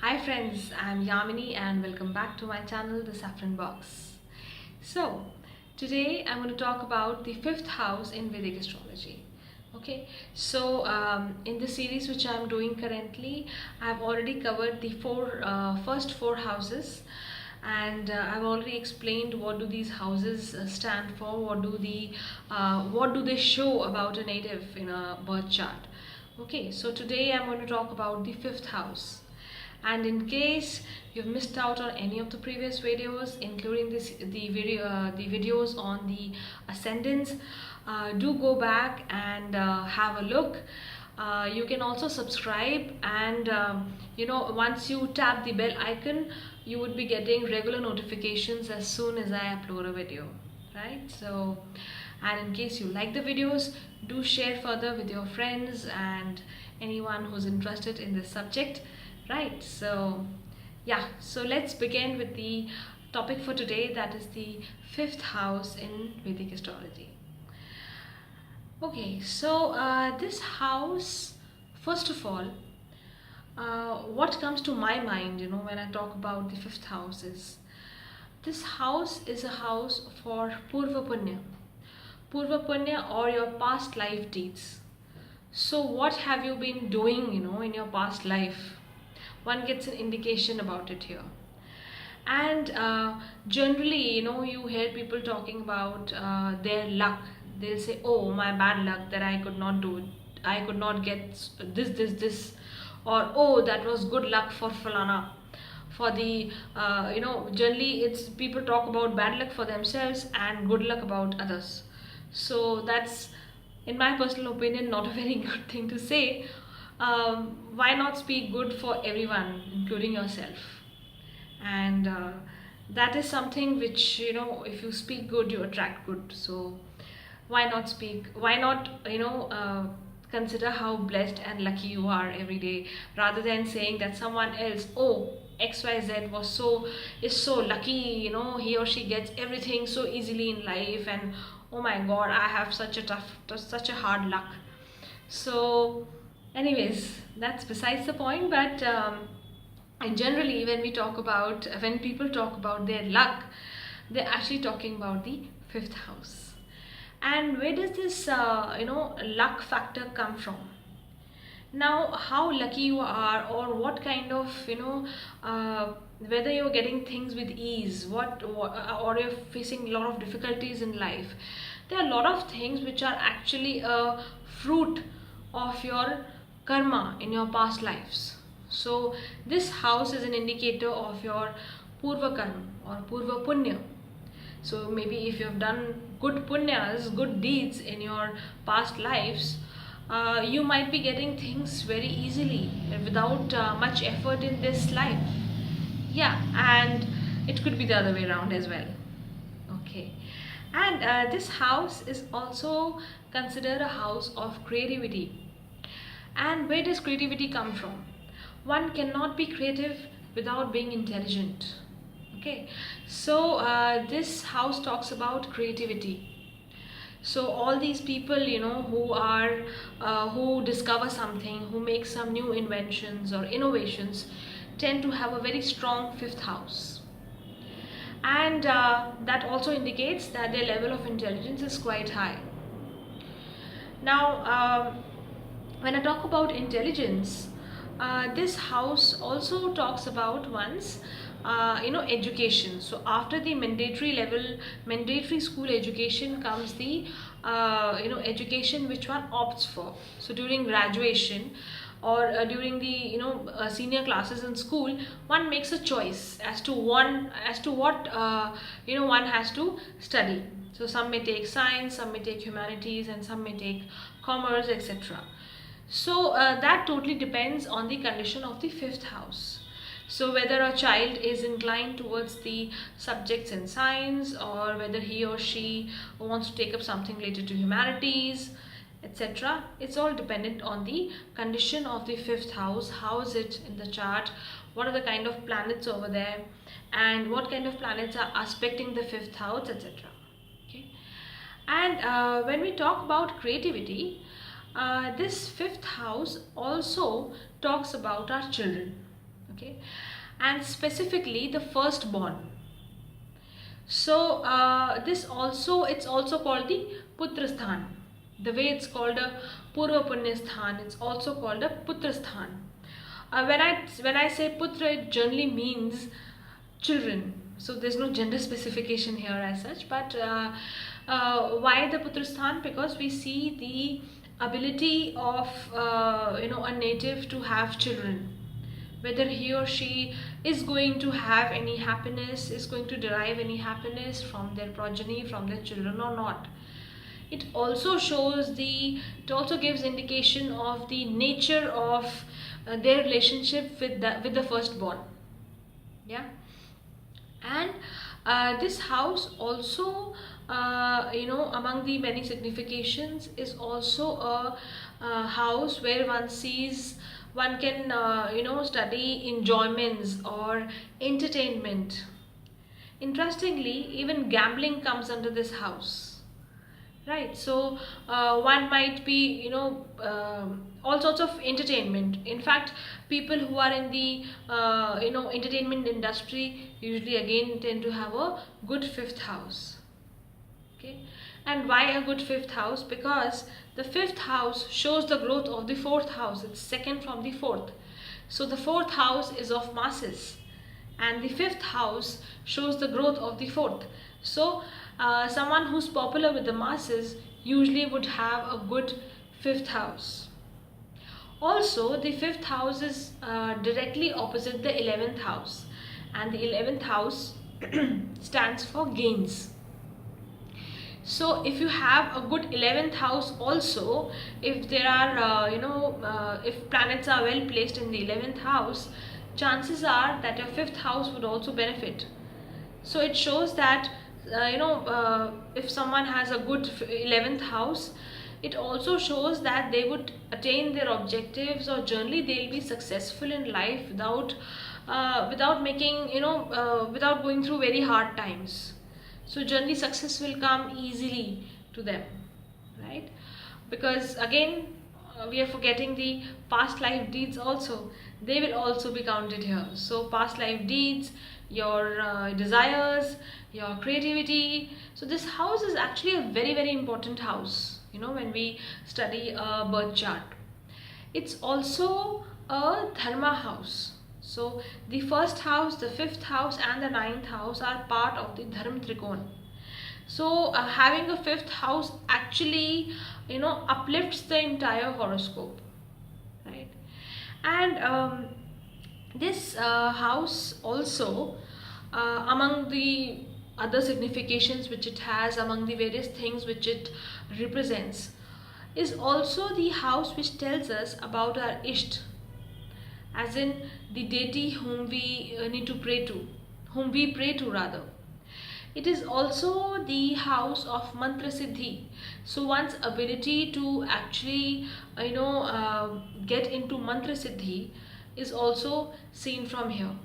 Hi friends, I'm Yamini and welcome back to my channel, The Saffron Box. So, today I'm going to talk about the fifth house in Vedic astrology. Okay, so in the series which I'm doing currently, I've already covered the first four houses, and I've already explained what do these houses stand for, what do they show about a native in a birth chart. Okay, so today I'm going to talk about the fifth house. And in case you've missed out on any of the previous videos, including the videos on the ascendants, do go back and have a look. You can also subscribe, and once you tap the bell icon, you would be getting regular notifications as soon as I upload a video, right? So, and in case you like the videos, do share further with your friends and anyone who's interested in this subject, right? So yeah, so let's begin with the topic for today, that is the fifth house in Vedic astrology. Okay, so this house, first of all, what comes to my mind, when I talk about the fifth house, is this house is a house for Poorva Punya. Poorva Punya, or your past life deeds. So what have you been doing, in your past life? One gets an indication about it here. And generally, you hear people talking about their luck. They'll say, oh, my bad luck that I could not do it. I could not get this. Or, oh, that was good luck for Falana. For the, generally it's people talk about bad luck for themselves and good luck about others. So that's, in my personal opinion, not a very good thing to say. Why not speak good for everyone, including yourself? And that is something which, if you speak good, you attract good. So why not consider how blessed and lucky you are every day, rather than saying that someone else, oh, XYZ is so lucky, he or she gets everything so easily in life, and oh my god, I have such a hard luck. So anyways, that's besides the point. But and generally, when people talk about their luck, they're actually talking about the fifth house. And where does this luck factor come from? Now, how lucky you are, or what kind of, whether you're getting things with ease, or you're facing a lot of difficulties in life, there are a lot of things which are actually a fruit of your karma in your past lives. So this house is an indicator of your purva karma or purva punya. So maybe if you have done good punyas, good deeds in your past lives, you might be getting things very easily without much effort in this life. Yeah, and it could be the other way around as well. Okay, and this house is also considered a house of creativity. And where does creativity come from? One cannot be creative without being intelligent. Okay, so this house talks about creativity. So all these people, who discover something, who make some new inventions or innovations, tend to have a very strong fifth house. And that also indicates that their level of intelligence is quite high. Now, when I talk about intelligence, this house also talks about one's education. So after the mandatory school education comes the education which one opts for. So during graduation, or during the senior classes in school, one makes a choice as to what one has to study. So some may take science, some may take humanities, and some may take commerce, etc. So that totally depends on the condition of the fifth house. So whether a child is inclined towards the subjects in science, or whether he or she wants to take up something related to humanities, etc., it's all dependent on the condition of the fifth house. How is it in the chart? What are the kind of planets over there, and what kind of planets are aspecting the fifth house, etc. Okay. And when we talk about creativity, this fifth house also talks about our children. Okay, and specifically the firstborn. So it's also called the Putrasthan. The way it's called a Poorva Punyas, it's also called a Putrasthan. When I say Putra, it generally means children. So there's no gender specification here as such. But why the Putrasthan? Because we see the ability of a native to have children, whether he or she is going to have any happiness, is going to derive any happiness from their progeny, from their children or not. It also gives indication of the nature of their relationship with the firstborn. Yeah. And this house also, among the many significations, is also a house where one can study enjoyments or entertainment. Interestingly, even gambling comes under this house, right? So one might be all sorts of entertainment. In fact, people who are in the entertainment industry usually again tend to have a good fifth house. Okay, and why a good fifth house? Because the fifth house shows the growth of the fourth house. It's second from the fourth. So the fourth house is of masses, and the fifth house shows the growth of the fourth. So someone who's popular with the masses usually would have a good fifth house. Also, the fifth house is directly opposite the 11th house, and the 11th house stands for gains. So if you have a good 11th house also, if there are if planets are well placed in the 11th house, chances are that your fifth house would also benefit. So it shows that if someone has a good 11th house, it also shows that they would attain their objectives, or generally they'll be successful in life without making without going through very hard times. So generally success will come easily to them, right? Because again, we are forgetting the past life deeds also. They will also be counted here. So past life deeds, your desires, your creativity. So this house is actually a very, very important house, when we study a birth chart. It's also a dharma house. So the first house, the fifth house and the ninth house are part of the dharma trikon. So having a fifth house actually uplifts the entire horoscope, right? And this house also, among the other significations which it has, among the various things which it represents, is also the house which tells us about our Isht, as in the deity whom we need to pray to, whom we pray to rather. It is also the house of Mantra Siddhi. So one's ability to actually get into Mantra Siddhi is also seen from here,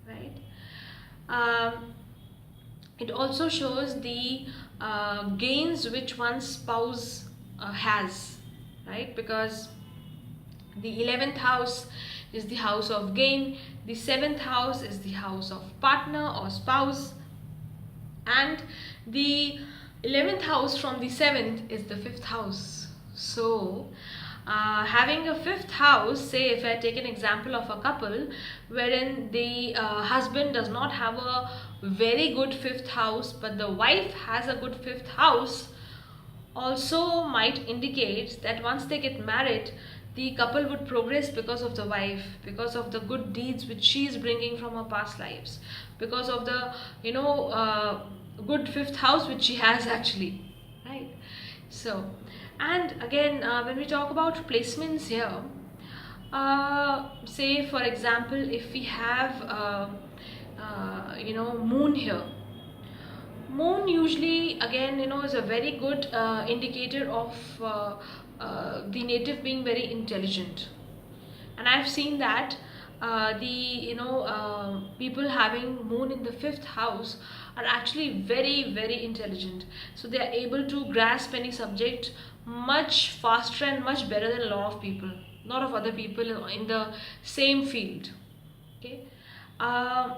right? It also shows the gains which one's spouse has, right? Because the 11th house is the house of gain, the 7th house is the house of partner or spouse, and the 11th house from the 7th is the 5th house. So having a 5th house, say if I take an example of a couple wherein the husband does not have a very good 5th house, but the wife has a good 5th house, also might indicate that once they get married, the couple would progress because of the wife, because of the good deeds which she is bringing from her past lives, because of the good 5th house which she has actually, right? So, and again, when we talk about placements here, say for example, if we have moon here, moon usually again is a very good indicator of the native being very intelligent. And I've seen that people having moon in the 5th house are actually very, very intelligent. So they are able to grasp any subject much faster and much better than a lot of other people in the same field. Okay. Um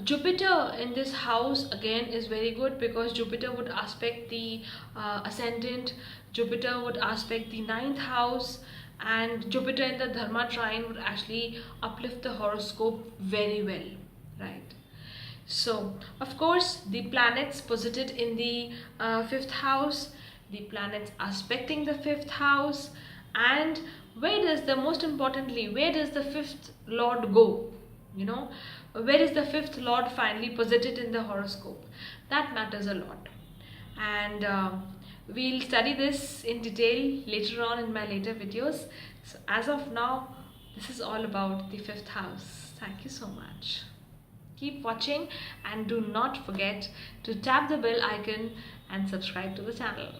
Jupiter in this house again is very good, because Jupiter would aspect the ascendant, Jupiter would aspect the ninth house, and Jupiter in the Dharma trine would actually uplift the horoscope very well, right? So, of course, the planets posited in the fifth house, the planets aspecting the fifth house, and where does the most importantly, where does the fifth lord go? You know, where is the fifth lord finally posited in the horoscope? That matters a lot. And we'll study this in detail later on in my later videos. So, as of now, this is all about the fifth house. Thank you so much. Keep watching and do not forget to tap the bell icon and subscribe to the channel.